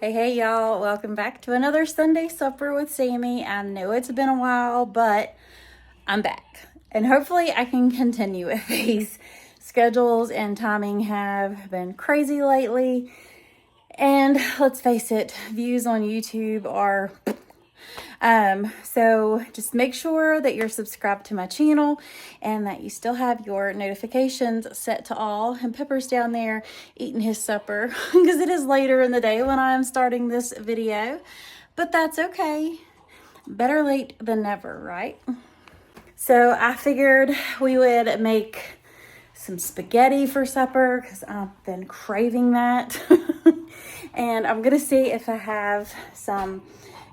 Hey y'all, welcome back to another Sunday supper with Sammy. I know it's been a while, but I'm back. And hopefully I can continue with these. Schedules and timing have been crazy lately. And let's face it, views on YouTube are so just make sure that you're subscribed to my channel and that you still have your notifications set to all. And Pepper's down there eating his supper because it is later in the day when I'm starting this video, but that's okay. Better late than never, right? So I figured we would make some spaghetti for supper because I've been craving that. And I'm gonna see if I have some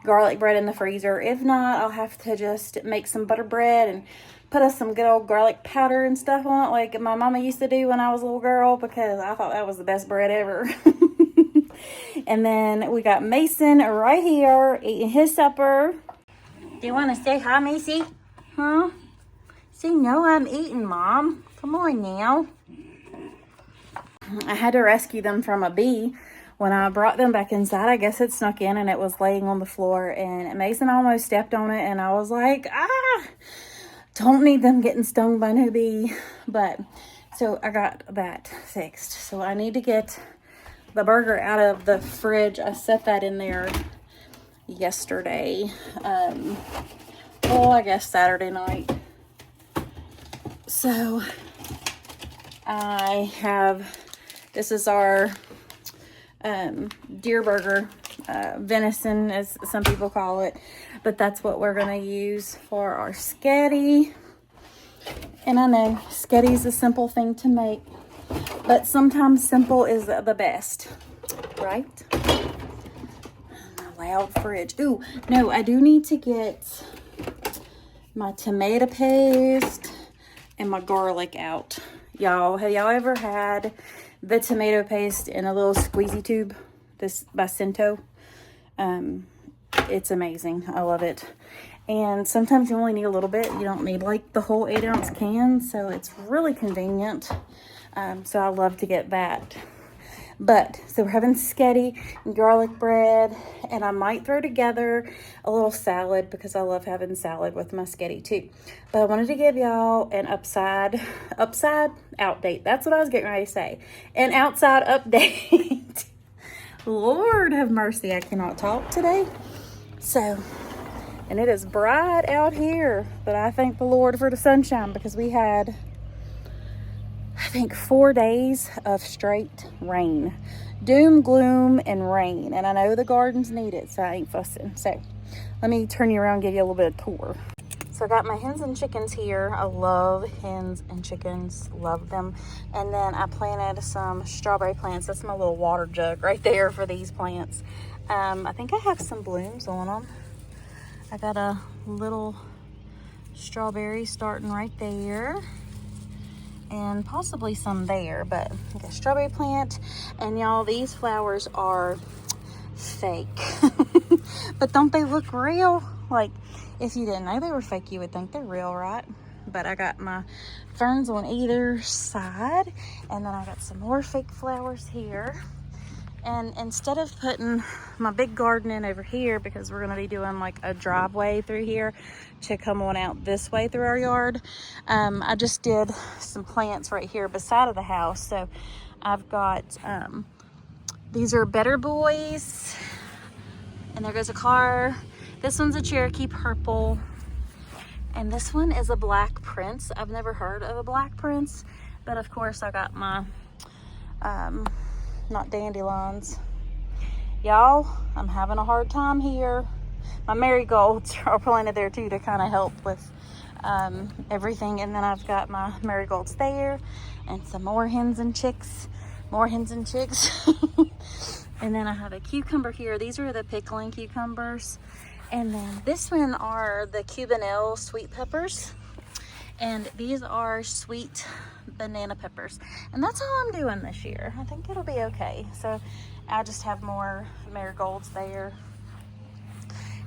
garlic bread in the freezer. If not, I'll have to just make some butter bread and put us some good old garlic powder and stuff on it like my mama used to do when I was a little girl, because I thought that was the best bread ever. And then we got Mason right here eating his supper. Do you want to say hi, Macy? Huh? Say no, I'm eating, Mom. Come on now. I had to rescue them from a bee. When I brought them back inside, I guess it snuck in and it was laying on the floor, and Mason almost stepped on it, and I was like, don't need them getting stung by no bee. But so I got that fixed. So I need to get the burger out of the fridge. I set that in there yesterday. I guess Saturday night. So this is our deer burger, venison as some people call it, but that's what we're going to use for our sketty. And I know sketty's a simple thing to make, but sometimes simple is the best, right? My loud fridge. Ooh, no, I do need to get my tomato paste and my garlic out. Y'all, have y'all ever had the tomato paste in a little squeezy tube? This by Cento. It's amazing. I love it. And sometimes you only need a little bit. You don't need like the whole 8-ounce can, so it's really convenient. So I love to get that. But so we're having sketty and garlic bread, and I might throw together a little salad because I love having salad with my sketty too. But I wanted to give y'all an upside out date. That's what I was getting ready to say. An outside update. Lord have mercy, I cannot talk today. So, and it is bright out here, but I thank the Lord for the sunshine, because we had, I think, 4 days of straight rain. Doom, gloom, and rain. And I know the gardens need it, so I ain't fussing. So let me turn you around and give you a little bit of tour. So I got my hens and chickens here. I love hens and chickens, love them. And then I planted some strawberry plants. That's my little water jug right there for these plants. I think I have some blooms on them. I got a little strawberry starting right there, and possibly some there, but I got a strawberry plant. And y'all, these flowers are fake. But don't they look real? Like, if you didn't know they were fake, you would think they're real, right? But I got my ferns on either side, and then I got some more fake flowers here. And instead of putting my big garden in over here, because we're going to be doing like a driveway through here to come on out this way through our yard, I just did some plants right here beside of the house. So I've got, these are Better Boys, and there goes a car. This one's a Cherokee Purple, and this one is a Black Prince. I've never heard of a Black Prince, but of course I got my, not dandelions. Y'all, I'm having a hard time here. My marigolds are planted there too to kind of help with everything. And then I've got my marigolds there, and some more hens and chicks. And then I have a cucumber here. These are the pickling cucumbers. And then this one are the Cubanelle sweet peppers. And these are sweet banana peppers. And that's all I'm doing this year. I think it'll be okay. So I just have more marigolds there.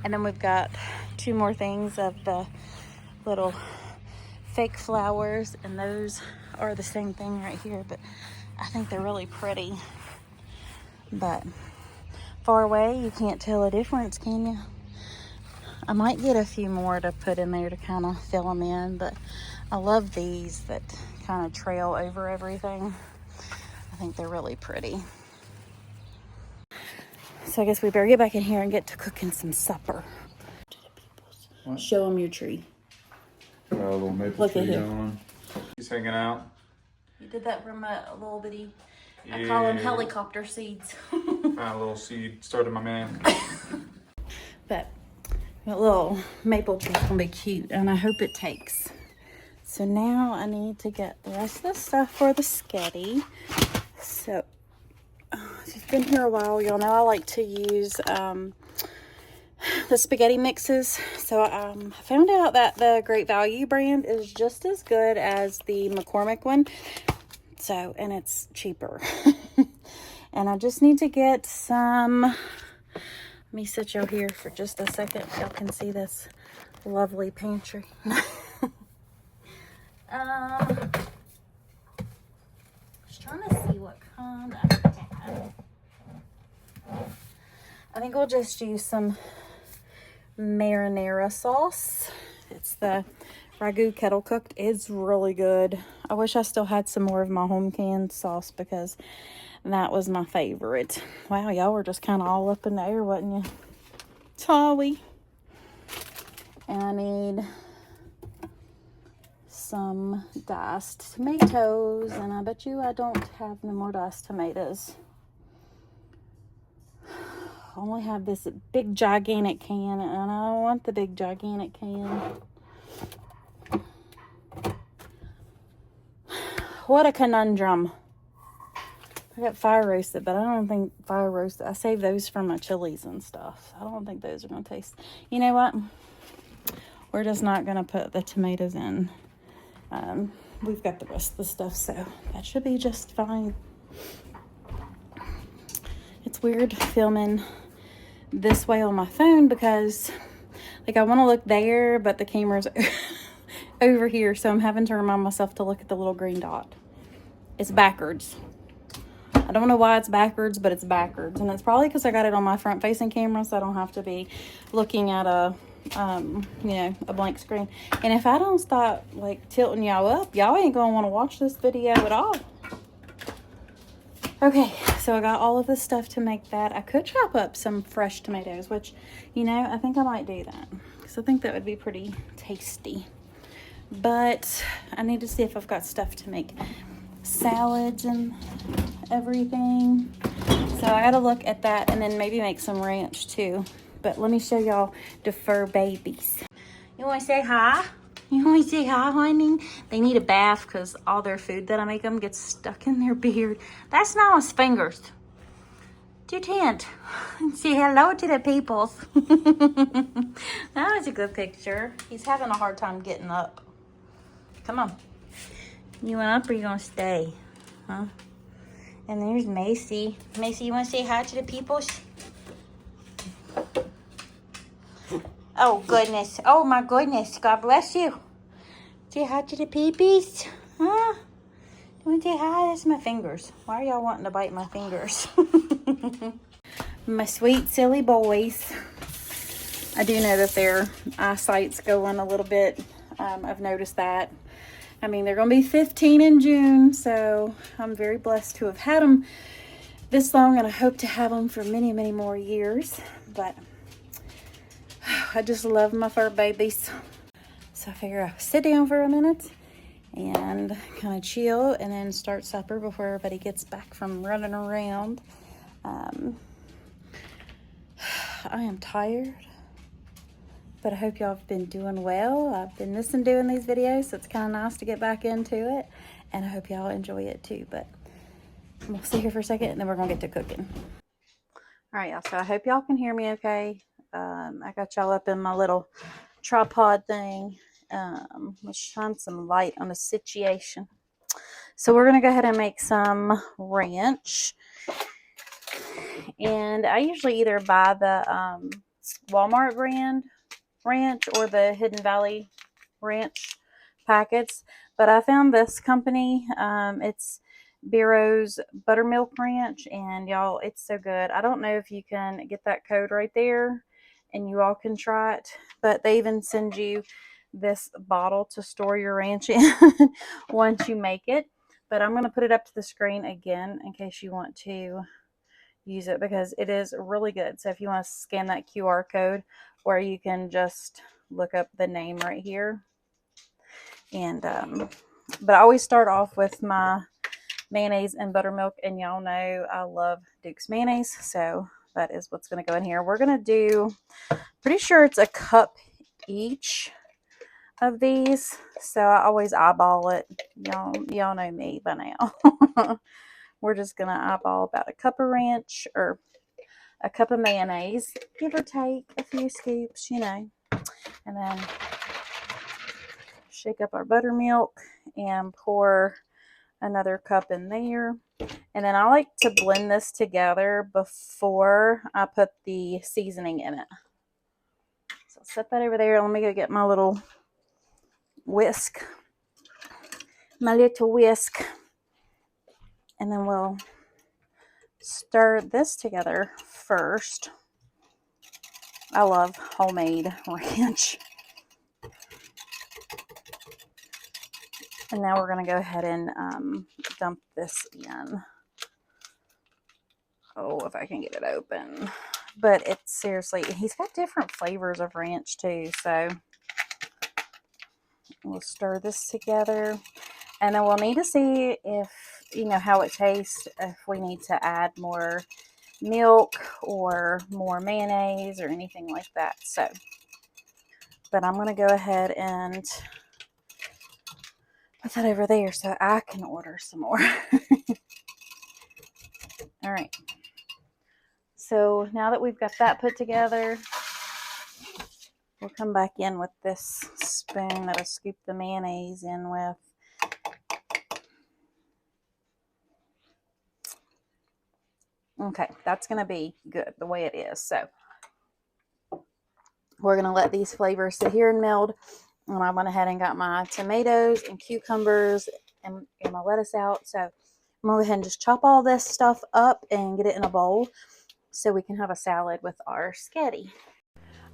And then we've got 2 more things of the little fake flowers. And those are the same thing right here. But I think they're really pretty. But far away, you can't tell a difference, can you? I might get a few more to put in there to kind of fill them in, but I love these that kind of trail over everything. I think they're really pretty. So I guess we better get back in here and get to cooking some supper. What? Show them your tree. Got a little maple tree going on. He's hanging out. You did that from a little bitty, yeah. I call them helicopter seeds. Found a little seed, started my man. But that little maple tree's gonna be cute, and I hope it takes. So now I need to get the rest of the stuff for the sketty. So if you've been here a while, you'll know I like to use the spaghetti mixes. So I found out that the Great Value brand is just as good as the McCormick one. So, and it's cheaper. And I just need to get some, let me sit you here for just a second. Y'all can see this lovely pantry. Just trying to see what kind I have. I think we'll just use some marinara sauce. It's the Ragu kettle cooked. It's really good. I wish I still had some more of my home canned sauce because that was my favorite. Wow, y'all were just kind of all up in the air, wasn't you? Tawi. And I need some diced tomatoes, and I bet you I don't have no more diced tomatoes. I only have this big gigantic can, and I don't want the big gigantic can. What a conundrum. I got fire roasted, but I don't think fire roasted. I save those for my chilies and stuff. I don't think those are going to taste. You know what? We're just not going to put the tomatoes in. We've got the rest of the stuff, so that should be just fine. It's weird filming this way on my phone because, like, I want to look there, but the camera's over here, so I'm having to remind myself to look at the little green dot. It's backwards. I don't know why it's backwards, but it's backwards. And it's probably because I got it on my front-facing camera, so I don't have to be looking at a, you know, a blank screen. And if I don't stop, like, tilting y'all up, y'all ain't going to want to watch this video at all. Okay, so I got all of this stuff to make that. I could chop up some fresh tomatoes, which, you know, I think I might do that. Because I think that would be pretty tasty. But I need to see if I've got stuff to make salads and everything. So I gotta look at that and then maybe make some ranch too. But let me show y'all the fur babies. You wanna say hi? You wanna say hi, honey? They need a bath because all their food that I make them gets stuck in their beard. That's Mama's fingers. Do your tent. Say hello to the peoples. That was a good picture. He's having a hard time getting up. Come on. You want up or you gonna stay? Huh? And there's Macy. Macy, you wanna say hi to the peoples? Oh goodness. Oh my goodness. God bless you. Say hi to the peepees. Huh? You wanna say hi? That's my fingers. Why are y'all wanting to bite my fingers? My sweet silly boys. I do know that their eyesight's going a little bit. I've noticed that. I mean, they're going to be 15 in June, so I'm very blessed to have had them this long, and I hope to have them for many, many more years. But I just love my fur babies. So I figure I'll sit down for a minute and kind of chill and then start supper before everybody gets back from running around. I am tired. But I hope y'all have been doing well. I've been missing doing these videos, so it's kind of nice to get back into it. And I hope y'all enjoy it too. But we'll sit here for a second, and then we're going to get to cooking. All right, y'all. So I hope y'all can hear me okay. I got y'all up in my little tripod thing. Let's shine some light on the situation. So we're going to go ahead and make some ranch. And I usually either buy the Walmart brand ranch or the Hidden Valley ranch packets, but I found this company. It's Barrow's buttermilk ranch, and y'all, it's so good. I don't know if you can get that code right there and you all can try it, but they even send you this bottle to store your ranch in once you make it. But I'm going to put it up to the screen again in case you want to use it, because it is really good. So if you want to scan that QR code, or you can just look up the name right here. And but I always start off with my mayonnaise and buttermilk, and y'all know I love Duke's mayonnaise, so that is what's going to go in here. We're going to do, pretty sure it's a cup each of these, so I always eyeball it. Y'all know me by now. We're just going to eyeball about a cup of ranch, or a cup of mayonnaise, give or take a few scoops, you know, and then shake up our buttermilk and pour another cup in there. And then I like to blend this together before I put the seasoning in it. So I'll set that over there. Let me go get my little whisk. My little whisk. And then we'll stir this together first. I love homemade ranch. And now we're going to go ahead and dump this in. Oh, if I can get it open. But it's seriously, he's got different flavors of ranch too. So we'll stir this together. And then we'll need to see if, you know, how it tastes, if we need to add more milk or more mayonnaise or anything like that. So, but I'm going to go ahead and put that over there so I can order some more. All right. So now that we've got that put together, we'll come back in with this spoon that I scooped the mayonnaise in with. Okay, that's going to be good the way it is. So we're going to let these flavors sit here and meld. And I went ahead and got my tomatoes and cucumbers and my lettuce out. So I'm going to go ahead and just chop all this stuff up and get it in a bowl so we can have a salad with our sketty.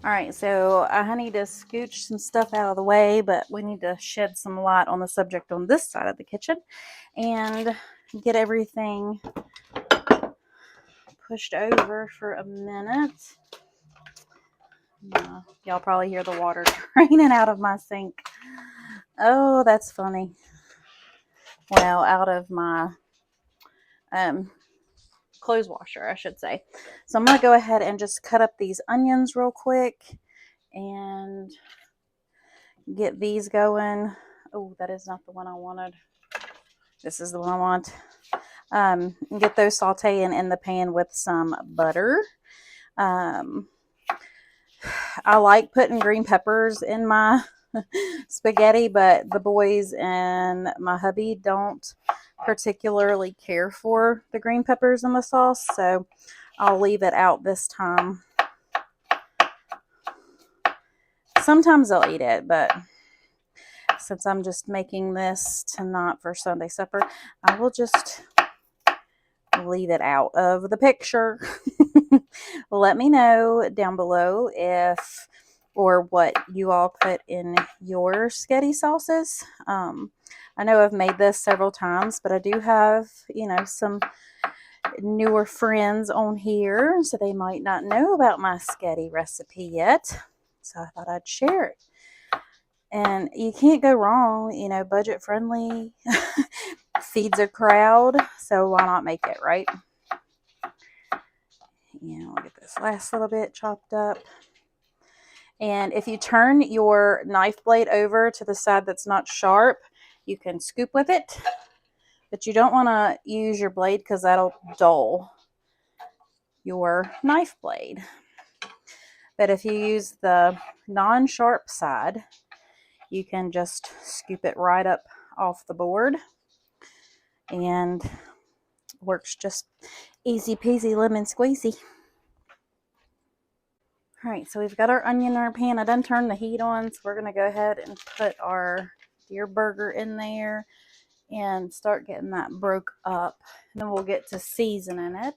All right, so I need to scooch some stuff out of the way, but we need to shed some light on the subject on this side of the kitchen and get everything pushed over for a minute. Y'all probably hear the water draining out of my sink. Oh, that's funny. Well, out of my clothes washer, I should say. So I'm going to go ahead and just cut up these onions real quick and get these going. Oh, that is not the one I wanted. This is the one I want. Get those sauteing in the pan with some butter. I like putting green peppers in my spaghetti, but the boys and my hubby don't particularly care for the green peppers in the sauce, so I'll leave it out this time. Sometimes they'll eat it, but since I'm just making this tonight for Sunday supper, I will just leave it out of the picture. Let me know down below if or what you all put in your sketty sauces. I know I've made this several times, but I do have, you know, some newer friends on here, so they might not know about my sketty recipe yet. So I thought I'd share it. And you can't go wrong, you know, budget friendly, feeds a crowd, so why not make it, right? Yeah, we'll get this last little bit chopped up. And if you turn your knife blade over to the side that's not sharp, you can scoop with it. But you don't want to use your blade because that'll dull your knife blade. But if you use the non-sharp side, you can just scoop it right up off the board. And works just easy peasy lemon squeezy. All right, so we've got our onion in our pan. I done turned the heat on, so we're going to go ahead and put our deer burger in there. and start getting that broke up. And then we'll get to seasoning it.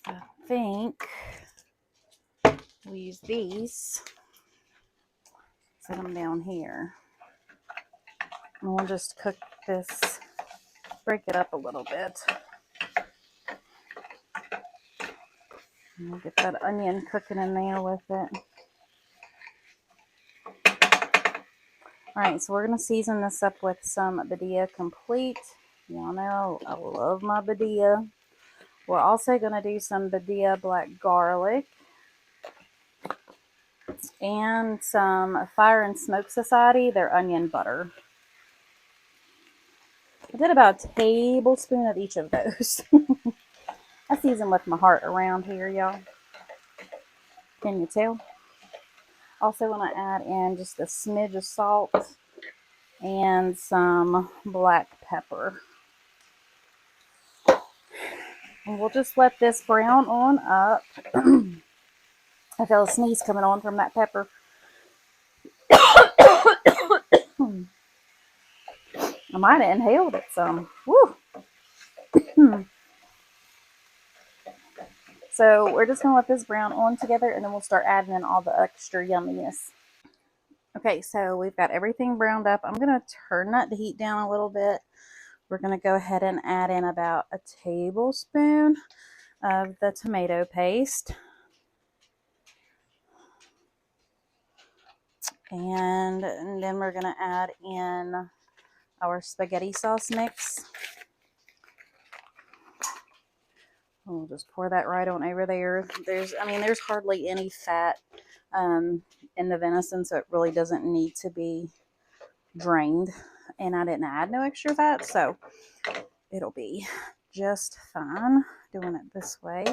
I think we'll use these. Set them down here. And we'll just cook this, break it up a little bit. And we'll get that onion cooking in there with it. Alright, so we're going to season this up with some Badia Complete. Y'all know I love my Badia. We're also going to do some Badia Black Garlic. And some Fire and Smoke Society, their onion butter. I did about a tablespoon of each of those. I season with my heart around here, y'all. Can you tell? Also want to add in just a smidge of salt and some black pepper. And we'll just let this brown on up. I feel a sneeze coming on from that pepper. I might have inhaled it some. Woo! So we're just going to let this brown on together, and then we'll start adding in all the extra yumminess. Okay, so we've got everything browned up. I'm going to turn that heat down a little bit. We're going to go ahead and add in about a tablespoon of the tomato paste. And then we're going to add in our spaghetti sauce mix. We'll just pour that right on over there. There's hardly any fat in the venison, so it really doesn't need to be drained. And I didn't add no extra fat, so it'll be just fine doing it this way.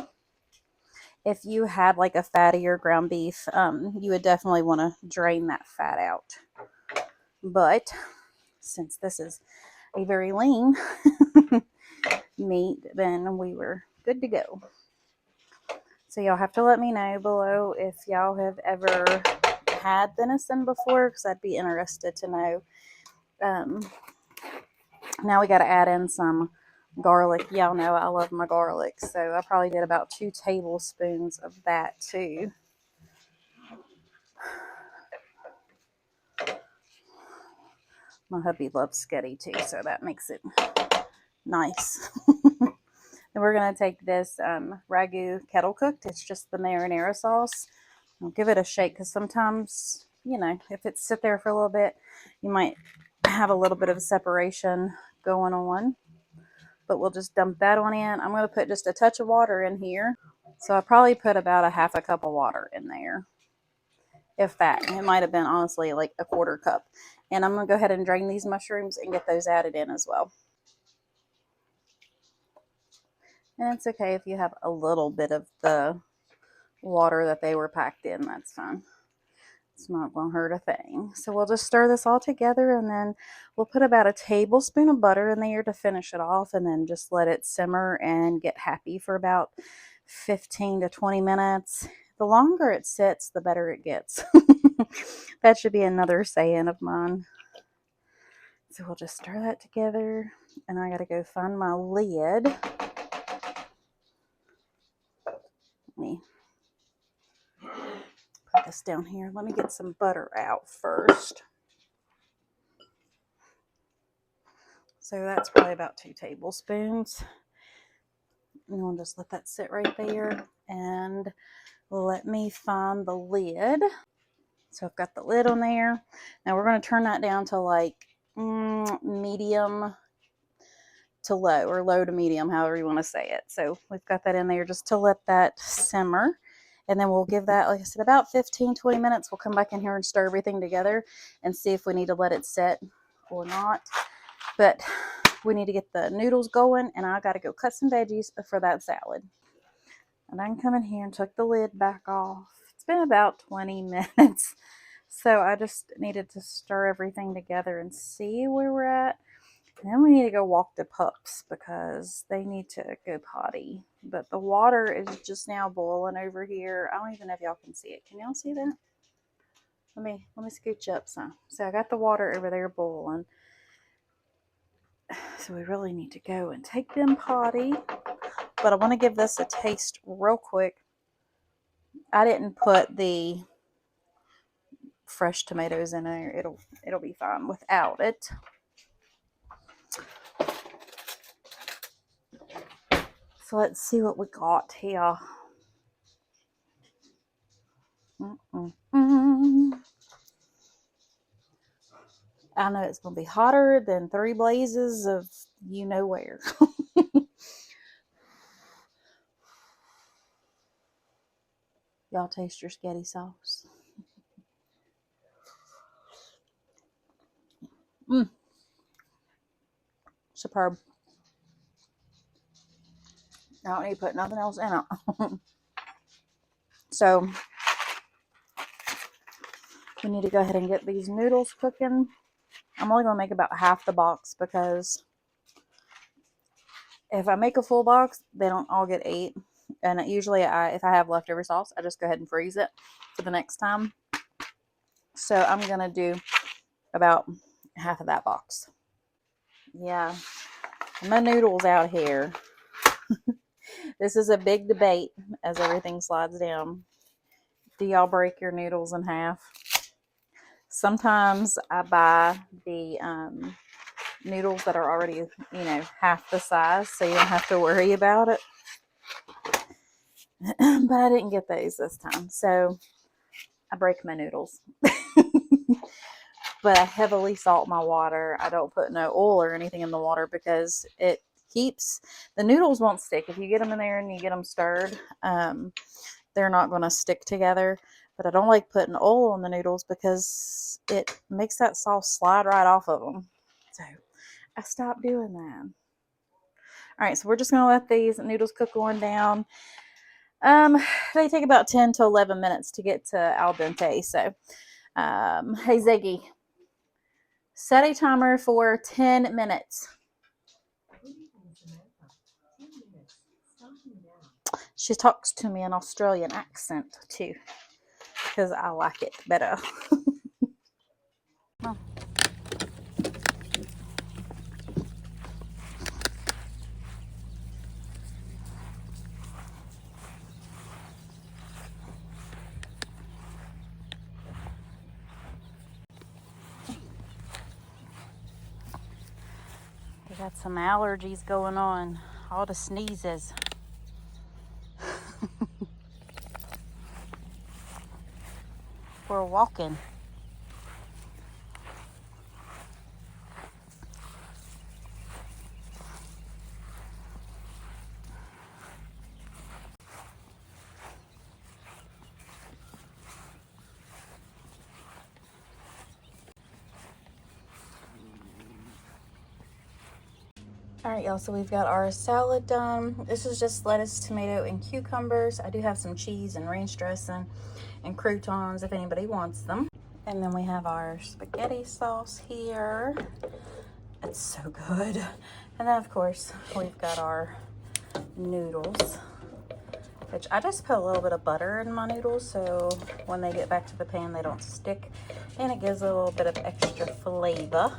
If you had like a fattier ground beef, you would definitely want to drain that fat out. But since this is a very lean meat, then we were good to go. So y'all have to let me know below if y'all have ever had venison before, because I'd be interested to know. Now we got to add in some garlic. Y'all know I love my garlic, so I probably did about 2 tablespoons of that too. My hubby loves sketty too, so that makes it nice. And we're going to take this ragu kettle cooked. It's just the marinara sauce. I'll give it a shake, because sometimes, you know, if it's sit there for a little bit, you might have a little bit of separation going on. But we'll just dump that on in. I'm going to put just a touch of water in here. So I probably put about a half a cup of water in there. If that. It might have been, honestly, like a quarter cup. And I'm going to go ahead and drain these mushrooms and get those added in as well. And it's okay if you have a little bit of the water that they were packed in. That's fine. It's not going to hurt a thing. So we'll just stir this all together, and then we'll put about a tablespoon of butter in there to finish it off, and then just let it simmer and get happy for about 15 to 20 minutes. The longer it sits, the better it gets. That should be another saying of mine. So we'll just stir that together, and I got to go find my lid. Let me put this down here. Let me get some butter out first. So that's probably about 2 tablespoons. And we'll just let that sit right there. And let me find the lid. So I've got the lid on there. Now we're going to turn that down to like medium to low, or low to medium, however you want to say it. So we've got that in there just to let that simmer. And then we'll give that, like I said, about 15-20 minutes. We'll come back in here and stir everything together and see if we need to let it sit or not. But we need to get the noodles going, and I got to go cut some veggies for that salad. And I can come in here and took the lid back off. It's been about 20 minutes. So I just needed to stir everything together and see where we're at. And then we need to go walk the pups because they need to go potty. But the water is just now boiling over here. I don't even know if y'all can see it. Can y'all see that? Let me scooch up some. So I got the water over there boiling. So we really need to go and take them potty. But I want to give this a taste real quick. I didn't put the fresh tomatoes in there. It'll be fine without it. So let's see what we got here. I know it's going to be hotter than 3 blazes of you know where. Y'all taste your spaghetti sauce. Superb. I don't need to put nothing else in it. So we need to go ahead and get these noodles cooking. I'm only going to make about half the box because if I make a full box, they don't all get ate. And usually if I have leftover sauce, I just go ahead and freeze it for the next time. So I'm going to do about half of that box. Yeah, my noodles out here. This is a big debate as everything slides down. Do y'all break your noodles in half? Sometimes I buy the noodles that are already, half the size, so you don't have to worry about it. But I didn't get those this time, so I break my noodles. But I heavily salt my water. I don't put no oil or anything in the water because it keeps, the noodles won't stick. If you get them in there and you get them stirred, they're not going to stick together. But I don't like putting oil on the noodles because it makes that sauce slide right off of them. So I stopped doing that. All right, so we're just going to let these noodles cook on down. They take about 10 to 11 minutes to get to al dente. So, hey Ziggy, set a timer for 10 minutes. She talks to me in Australian accent too, because I like it better. Oh. We got some allergies going on. All the sneezes. We're walking. Alright y'all, so we've got our salad done. This is just lettuce, tomato, and cucumbers. I do have some cheese and ranch dressing and croutons if anybody wants them. And then we have our spaghetti sauce here. It's so good. And then of course, we've got our noodles, which I just put a little bit of butter in my noodles so when they get back to the pan, they don't stick. And it gives a little bit of extra flavor.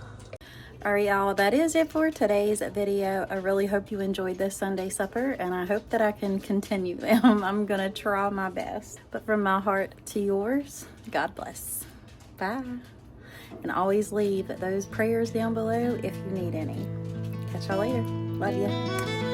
Alright y'all, that is it for today's video. I really hope you enjoyed this Sunday supper, and I hope that I can continue them. I'm gonna try my best. But from my heart to yours, God bless. Bye. And always leave those prayers down below if you need any. Catch y'all later. Love you.